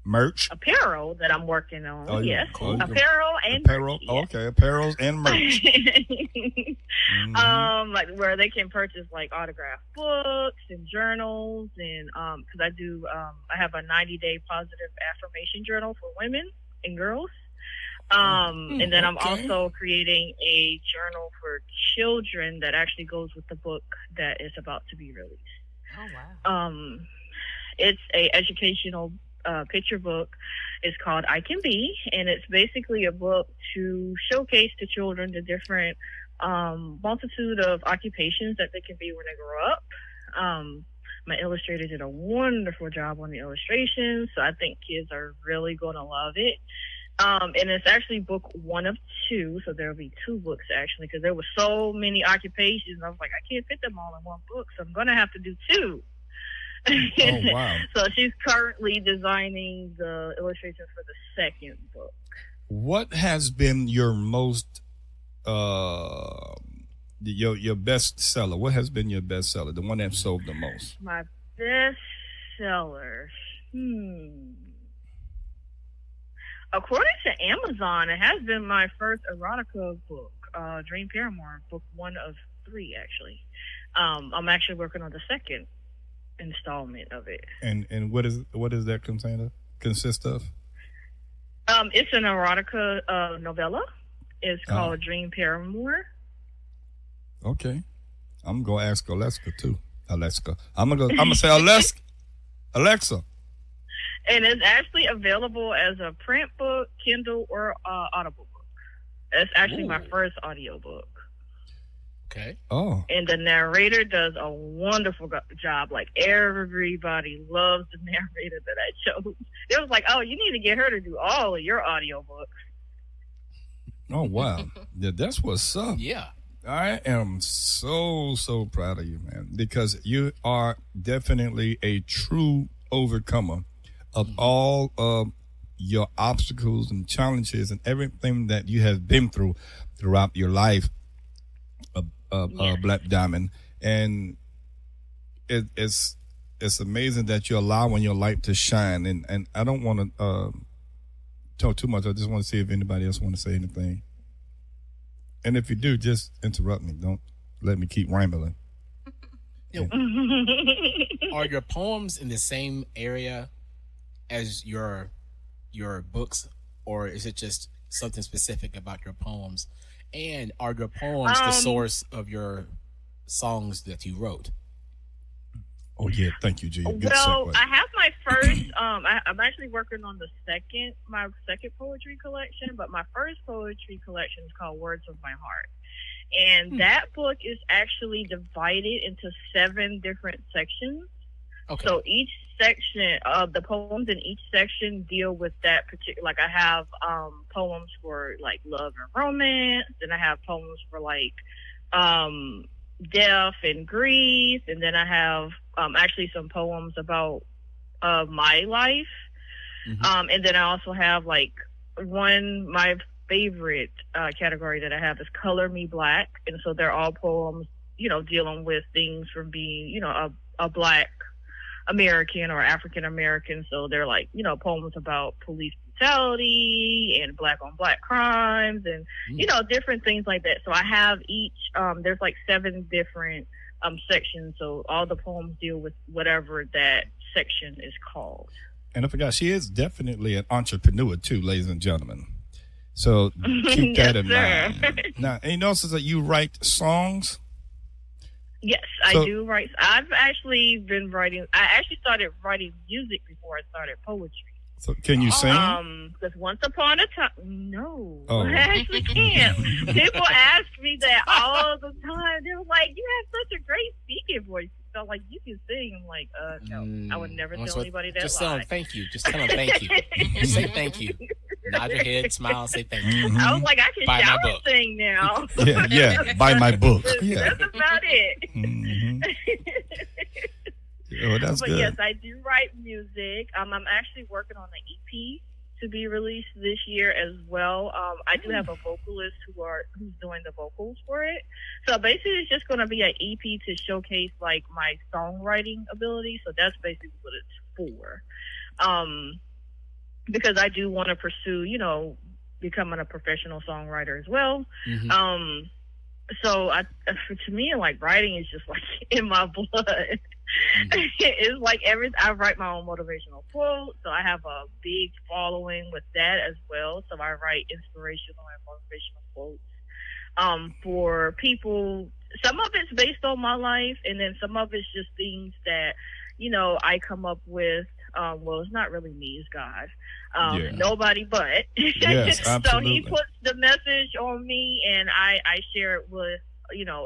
merch apparel that I'm working on. Oh, yes, cool. Apparel and apparel. merch, Okay, apparels and merch. Like where they can purchase like autographed books and journals, and because I have a 90-day positive affirmation journal for women and girls. And then I'm also creating a journal for children that actually goes with the book that is about to be released. Oh wow! It's a educational picture book. It's called I Can Be, and it's basically a book to showcase to children the different multitude of occupations that they can be when they grow up. My illustrator did a wonderful job on the illustrations, so I think kids are really going to love it. And it's actually book 1 of 2, so there'll be 2 books actually, because there were so many occupations. I was like, I can't fit them all in 1 book, so I'm going to have to do 2. Oh, wow. So she's currently designing the illustrations for the 2nd book. What has been your most your best seller? What has been your best seller? The one that sold the most? My best seller. According to Amazon, it has been my first erotica book, Dream Paramore, book 1 of 3 actually. I'm actually working on the 2nd installment of it. And what does that consist of? It's an erotica novella. It's called Dream Paramore. Okay, I'm gonna ask Alexa too. I'm gonna say Alexa. And it's actually available as a print book, Kindle, or Audible book. It's actually my first audio book. Okay. Oh. And the narrator does a wonderful job. Like, everybody loves the narrator that I chose. It was like, oh, you need to get her to do all of your audiobooks. Oh, wow. Yeah, that's what's up. Yeah. I am so proud of you, man, because you are definitely a true overcomer of all of your obstacles and challenges and everything that you have been through throughout your life, Blaque Diamond. And it's amazing that you're allowing your light to shine. And I don't want to talk too much. I just want to see if anybody else want to say anything. And if you do, just interrupt me. Don't let me keep rambling. Are your poems in the same area as your books, or is it just something specific about your poems? And are your poems the source of your songs that you wrote? Oh yeah, thank you, G. Good well, segue. I have my first. I'm actually working on my second poetry collection, but my first poetry collection is called Words of My Heart, and that book is actually divided into 7 different sections. Okay. So each section of the poems in each section deal with that particular. Like, I have poems for like love and romance, and I have poems for like death and grief, and then I have actually some poems about my life, and then I also have like my favorite category that I have is Color Me Black, and so they're all poems, dealing with things from being, a Black American or African American. So they're like, poems about police brutality and Black on Black crimes and, different things like that. So I have each, there's like 7 different sections. So all the poems deal with whatever that section is called. And I forgot, she is definitely an entrepreneur too, ladies and gentlemen. So keep that in mind. Now, and also that you write songs. Yes, I do write. I've actually been writing. I actually started writing music before I started poetry. So can you sing? Because once upon a time, no, Oh. I actually can't. People ask me that all the time. They're like, "You have such a great speaking voice." So like, you can sing. I'm like, no, I would never tell anybody that. Just tell them thank you. Just tell them thank you. Say thank you. Nod your head, smile, say thank you. I was like, I can Buy shout my and book. sing now. Yeah. Buy my book. Yeah. That's about it. Oh, that's But good. yes, I do write music. I'm actually working on an EP to be released this year as well. I do have a vocalist who's doing the vocals for it. So basically, it's just going to be an EP to showcase like my songwriting ability. So that's basically what it's for. Because I do want to pursue, becoming a professional songwriter as well. So to me, like, writing is just like in my blood. It's like I write my own motivational quotes, so I have a big following with that as well. So I write inspirational and motivational quotes for people. Some of it's based on my life, and then some of it's just things that I come up with. Well, it's not really me, it's God. Nobody but. Yes, So absolutely. he puts the message on me, and I share it with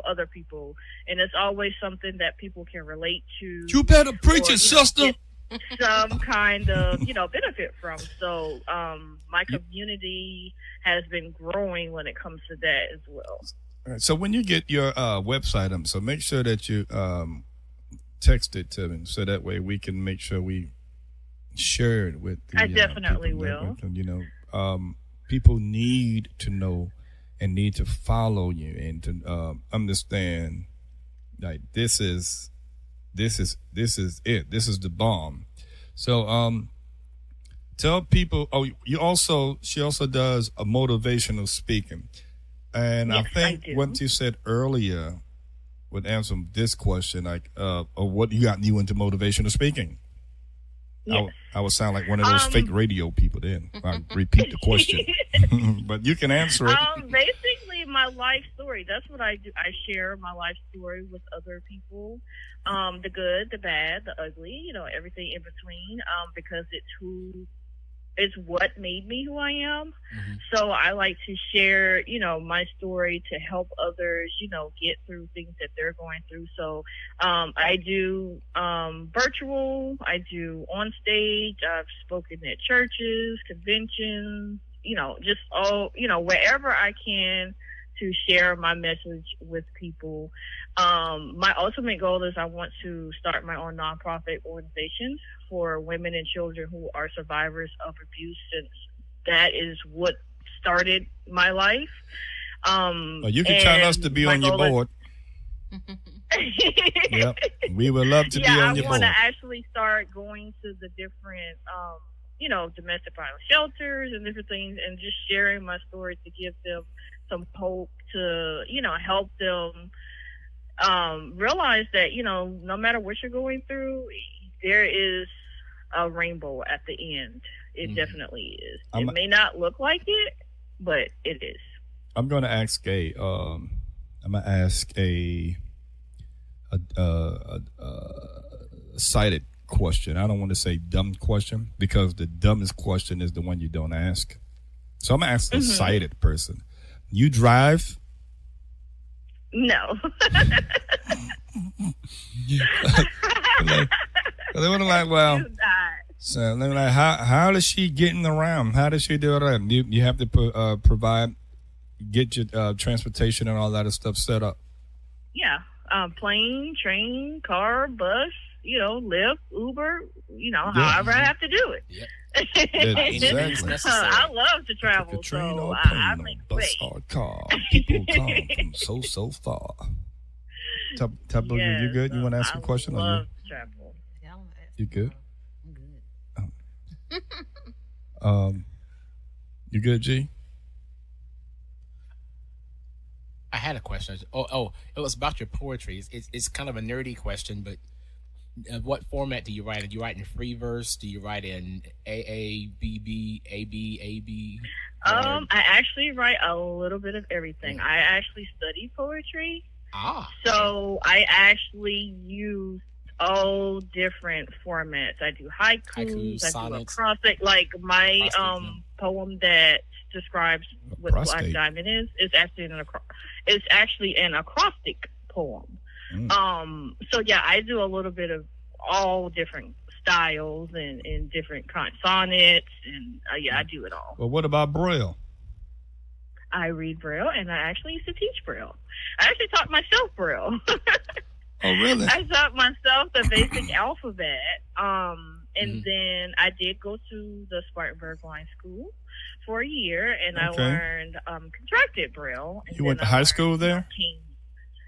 other people, and it's always something that people can relate to. You better preach or, it, sister. get some kind of benefit from. So my community has been growing when it comes to that as well. All right, so when you get your website so make sure that you text it to me, so that way we can make sure we share it with the I definitely people will. People need to know and need to follow you and to understand, like, this is it. This is the bomb. So tell people. Oh, she also does a motivational speaking, and Yes, I think do. what you said earlier would answer this question, like, what got you into motivational speaking? Yes. I would sound like one of those fake radio people then. I repeat the question. But you can answer it. Basically, my life story. That's what I do. I share my life story with other people. The good, the bad, the ugly, everything in between. Because it's what made me who I am. Mm-hmm. So I like to share, my story to help others, get through things that they're going through. So I do virtual, I do on stage, I've spoken at churches, conventions, just all, wherever I can to share my message with people. My ultimate goal is I want to start my own nonprofit organization for women and children who are survivors of abuse, since that is what started my life. You can count us to be on your board. Yep, we would love to be on your I board. want to actually start going to the different, domestic violence shelters and different things, and just sharing my story to give them some hope, to help them realize that no matter what you're going through, there is a rainbow at the end. It definitely is. It may not look like it, but it is. I'm going to ask a cited question. I don't want to say dumb question, because the dumbest question is the one you don't ask. So I'm going to ask a cited person. You drive? No. They were like, well, so they're like, how is she getting around? How does she do it? You have to provide, get your transportation and all that stuff set up. Yeah. Plane, train, car, bus, Lyft, Uber, however I have to do it. Yep. Exactly. I love to travel, a train so or I plane or make bus way. or car. People come from so far. Tabu, Yes, you good? You want to ask a question? I love to travel. You good? I'm good. You good, G? I had a question. Oh, it was about your poetry. It's kind of a nerdy question, but what format do you write in? Do you write in free verse? Do you write in AABB, AB? I actually write a little bit of everything. I actually study poetry. So I actually use all different formats. I do haikus, I sonnets, do acrostic. Like my poem that describes what Blaque Diamond is actually an acrostic poem. So yeah, I do a little bit of all different styles and different kind sonnets, and I do it all. Well, what about Braille? I read Braille, and I actually used to teach Braille. I actually taught myself Braille. Oh, really? I taught myself the basic alphabet, and then I did go to the Spartanburg Blind School for a year, and I learned contracted Braille. And you went to high school there?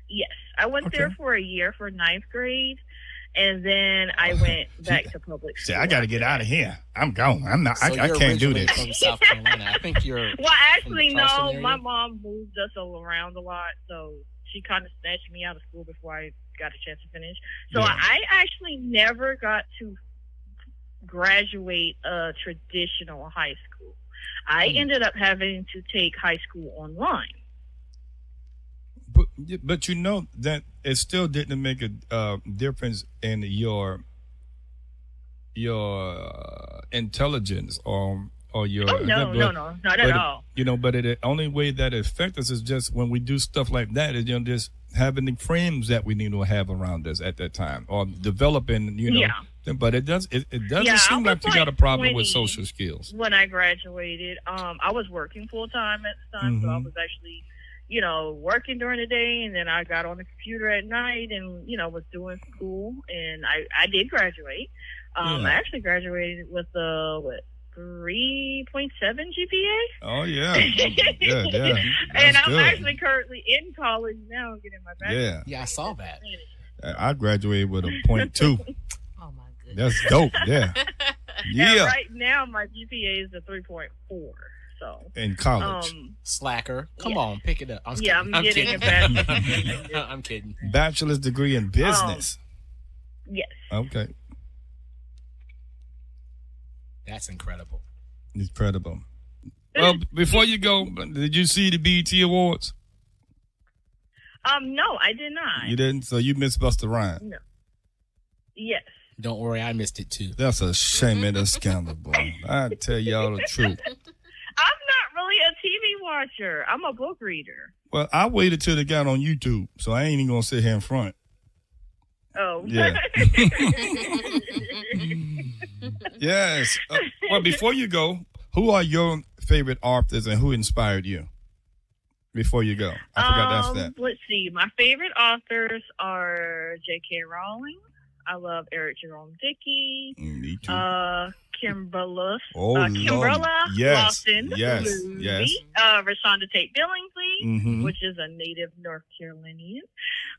Yes, I went there for a year for 9th grade, and then I went back to public school. See, I got to get out of here. I'm gone. I'm not. So I can't do this. From South Carolina, I think you're. Well, actually, from the Charleston no. area? My mom moved us all around a lot, so she kind of snatched me out of school before I got a chance to finish. So I actually never got to graduate a traditional high school. I ended up having to take high school online. But you know that it still didn't make a difference in your intelligence or or your. Oh no, not at all. But the only way that it affects us is just when we do stuff like that. Is just having the friends that we need to have around us at that time, or developing. Yeah. But it doesn't seem like you got a problem with social skills. When I graduated, I was working full time at the time, so I was actually, working during the day, and then I got on the computer at night, and was doing school, and I did graduate. I actually graduated with a 3.7 GPA. Oh yeah, yeah. And I'm actually currently in college now, getting my bachelor's. Yeah, I saw that. I graduated with a 0.2. Oh my goodness, that's dope. Yeah, yeah. And right now my GPA is a 3.4. So in college, slacker. Come on, pick it up. I'm getting a bachelor's. I'm kidding. Bachelor's degree in business. Yes. Okay. That's incredible. Incredible. Well, before you go, did you see the BET Awards? No, I did not. You didn't? So you missed Busta Rhymes? No. Yes. Don't worry, I missed it too. That's a shame and a scandal, boy. I tell y'all the truth. I'm not really a TV watcher. I'm a book reader. Well, I waited till they got on YouTube, so I ain't even gonna sit here in front. Oh. Yeah. Yes. Well, before you go, who are your favorite authors and who inspired you? Before you go, I forgot to ask that. Let's see. My favorite authors are J.K. Rowling. I love Eric Jerome Dickey. Me too. Kimberla. Yes. Lawson. Yes. Louis, Yes. Rashonda Tate Billingsley, which is a native North Carolinian.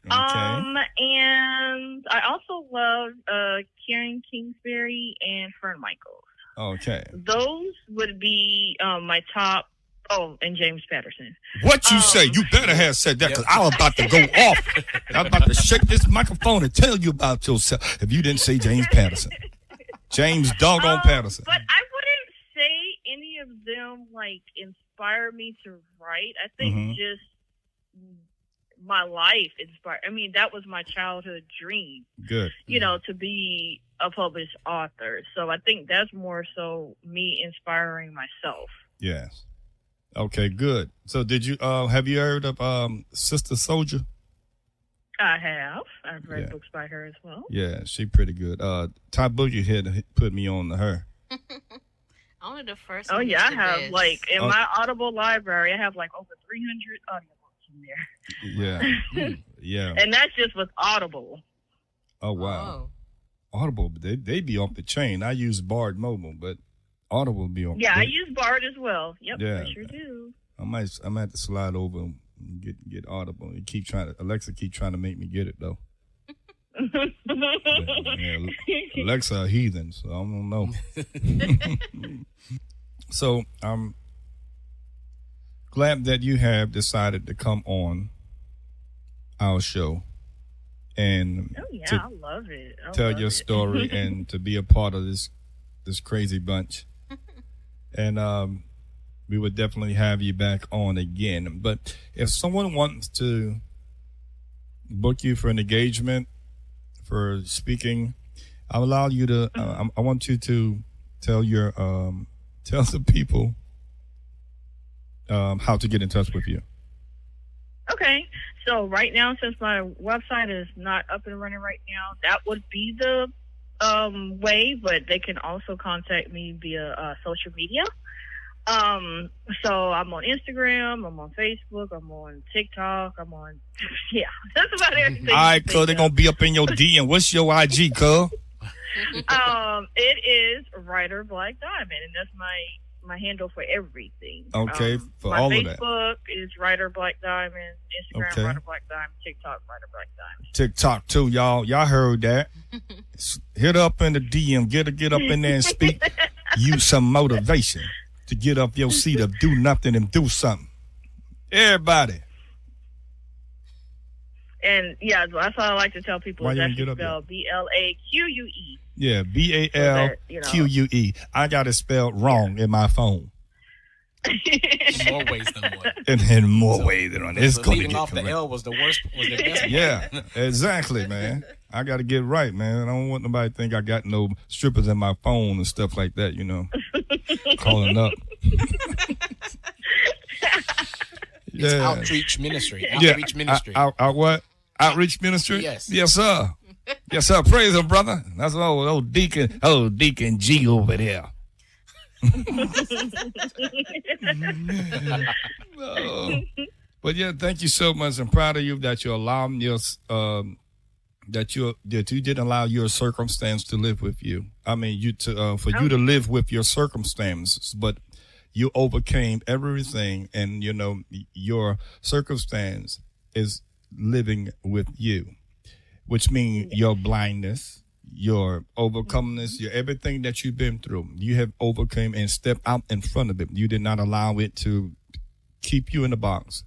Okay. And I also love Karen Kingsbury and Fern Michaels. Okay. Those would be my top. Oh, and James Patterson. What you say? You better have said that because I was about to go off. I was about to shake this microphone and tell you about yourself if you didn't say James Patterson. James doggone Patterson. But I wouldn't say any of them inspired me to write. I think just my life inspired. I mean, that was my childhood dream. Good. To be a published author. So I think that's more so me inspiring myself. Yes. Okay, good. So did you have you heard of Sister Soldier? I have. I've read books by her as well. Yeah, she pretty good. Ty Boogie had put me on to her. Only the first Oh one yeah, is I have best. in my Audible library, I have over 300 audiobooks in there. Yeah. Yeah. And that's just with Audible. Oh wow. Audible, they be off the chain. I use Bard Mobile, but Audible be on. Yeah, I use Bard as well. Yep, Yeah. I sure do. I might have to slide over and get Audible. Alexa keep trying to make me get it though. Yeah, Alexa a heathen, so I don't know. So I'm glad that you have decided to come on our show and I love it. tell your story and to be a part of this crazy bunch. And we would definitely have you back on again. But if someone wants to book you for an engagement, for speaking, I'll allow you to. I want you to tell the people how to get in touch with you. Okay, so right now, since my website is not up and running right now, that would be the way. But they can also contact me via social media. So I'm on Instagram, I'm on Facebook, I'm on TikTok, that's about everything. All right, cuz they're gonna be up in your DM. What's your IG, cuz? It is Writer Blaque Diamond, and that's my handle for everything. Okay, for my all Facebook of that. Facebook is Writer Blaque Diamond, Instagram Okay. Writer Blaque Diamond, TikTok Writer Blaque Diamond. TikTok too, y'all. Y'all heard that. Hit up in the DM. Get up in there and speak. Use some motivation to get up your seat of do nothing and do something. Everybody. And yeah, that's all I like to tell people. Why Is you don't actually get up spelled BLAQUE. Yeah, BALQUE. I got it spelled wrong in my phone. More ways than one. In more ways than one. It's So going to leaving get off correct. the L was the worst. Was the best. Yeah, exactly, man. I got to get right, man. I don't want nobody to think I got no strippers in my phone and stuff like that, Calling up. It's outreach ministry. Outreach ministry. What? Outreach ministry? Yes. Yes, sir. Yes, sir. Praise him, brother. That's old Deacon G over there. But yeah, thank you so much. I'm proud of you that you allowed your that you didn't allow your circumstance to live with you. I mean, you to live with your circumstances, but you overcame everything, and your circumstance is living with you, which means your blindness, your overcomeness, your everything that you've been through, you have overcome and stepped out in front of it. You did not allow it to keep you in the box,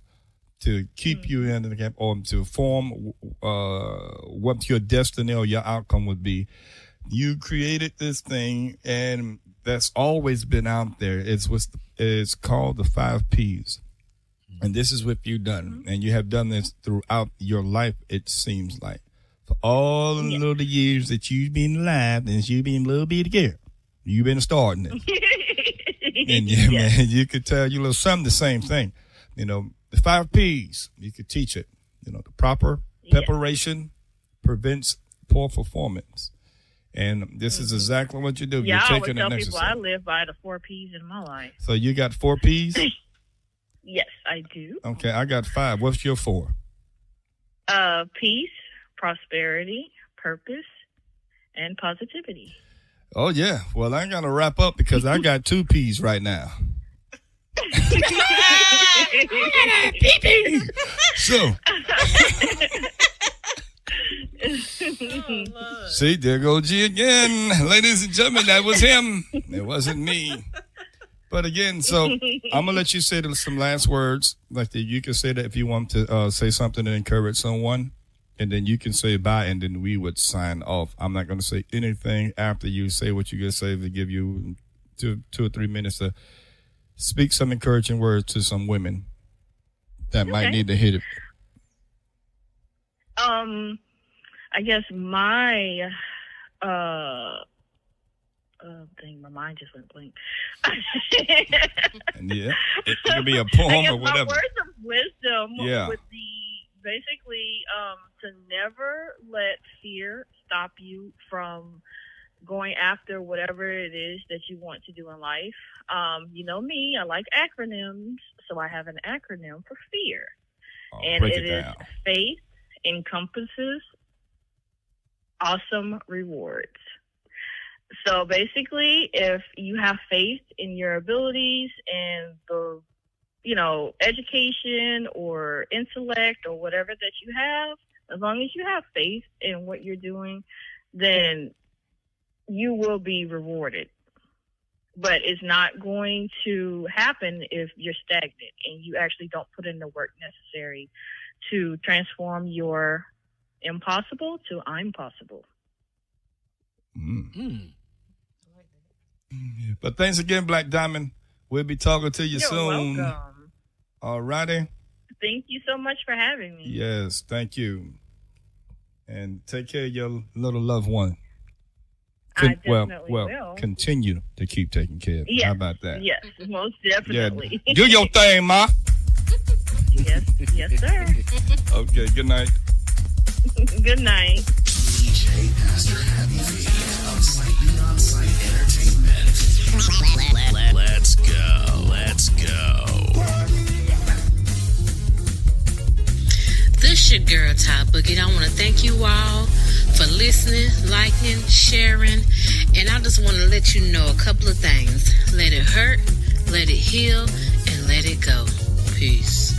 to keep you in the gap, or to form what your destiny or your outcome would be. You created this thing, and that's always been out there. It's called the 5 P's. And this is what you've done. And you have done this throughout your life, it seems like. For all the little years that you've been alive and you've been a little bitty girl, you've been starting it. And man, you could tell your little son the same thing. The 5 P's, you could teach it. The proper preparation prevents poor performance. And this is exactly what you do. Yeah, You're I would taking tell an people exercise. I live by the 4 P's in my life. So you got 4 P's? Yes, I do. Okay, I got 5. What's your 4? Peace, prosperity, purpose, and positivity. Oh, yeah. Well, I got to wrap up because I got 2 P's right now. So, see, there goes G again. Ladies and gentlemen, that was him. It wasn't me. But again, so I'm going to let you say some last words. Like you can say that if you want to say something to encourage someone. And then you can say bye, and then we would sign off. I'm not going to say anything after you say what you just say to give you 2 or 3 minutes to speak some encouraging words to some women that might need to hit it. I guess my thing, my mind just went blank. And yeah, it could be a poem or whatever. My words of wisdom would be basically to never let fear stop you from going after whatever it is that you want to do in life. You know me, I like acronyms, so I have an acronym for fear. And it is faith encompasses awesome rewards. So basically, if you have faith in your abilities and the education or intellect or whatever that you have, as long as you have faith in what you're doing, then you will be rewarded. But it's not going to happen if you're stagnant and you actually don't put in the work necessary to transform your impossible to I'm possible. But thanks again, Blaque Diamond. We'll be talking to you soon. You're welcome. All righty. Thank you so much for having me. Yes, thank you. And take care of your little loved one. I definitely will. Continue to keep taking care of it. Yes. How about that? Yes, most definitely. Yeah. Do your thing, Ma. Yes, sir. Okay, good night. Good night. DJ Pastor Happy Feet of Sight Beyond Sight Entertainment. Let's go. Let's go. This your girl, Ty Boogie. I want to thank you all for listening, liking, sharing, and I just want to let you know a couple of things. Let it hurt, let it heal, and let it go. Peace.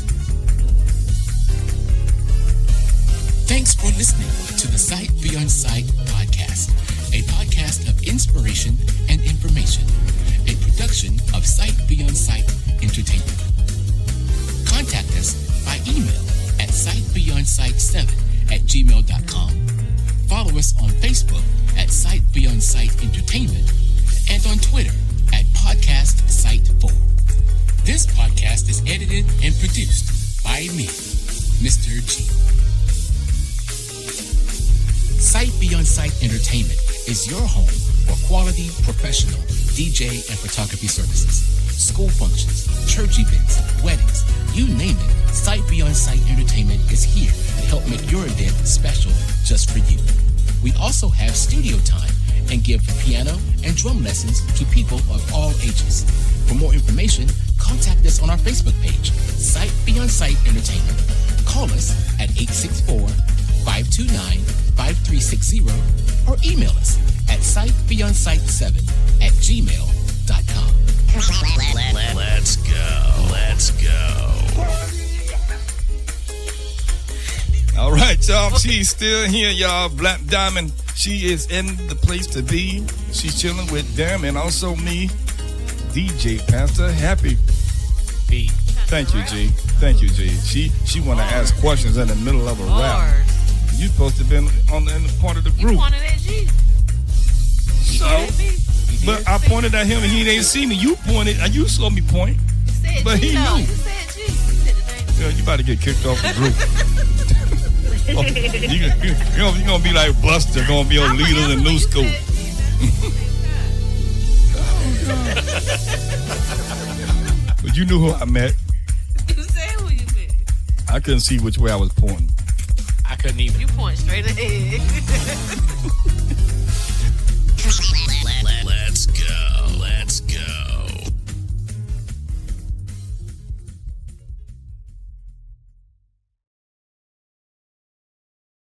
Thanks for listening to the Sight Beyond Sight podcast, a podcast of inspiration and information, a production of Sight Beyond Sight Entertainment. Contact us by email at sightbeyondsight7@gmail.com. Follow us on Facebook at Sight Beyond Sight Entertainment and on Twitter at Podcast Sight4. This podcast is edited and produced by me, Mr. G. Sight Beyond Sight Entertainment is your home for quality, professional DJ and photography services. School functions, church events, weddings, you name it, Sight Beyond Sight Entertainment is here to help make your event special just for you. We also have studio time and give piano and drum lessons to people of all ages. For more information, contact us on our Facebook page, Sight Beyond Sight Entertainment. Call us at 864-529-5360 or email us at sightbeyondsight7@gmail.com. Let's go. Let's go. All right, y'all. She's still here, y'all. Blaque Diamond. She is in the place to be. She's chilling with them and also me, DJ Pastor Happy B. Thank you, G. Thank you, G. She want to ask questions in the middle of a rap. You supposed to be in the part of the group. You pointed at G. So, but I pointed at him and he didn't see me. You pointed and you saw me point, Said but G, he though. knew. You said G. You said the name. Yeah, you about to get kicked off the group. You're gonna be like Buster, gonna be on Leaders in New School. But you knew who I met. You said who you met. I couldn't see which way I was pointing. I couldn't even. You point straight ahead. Let's go.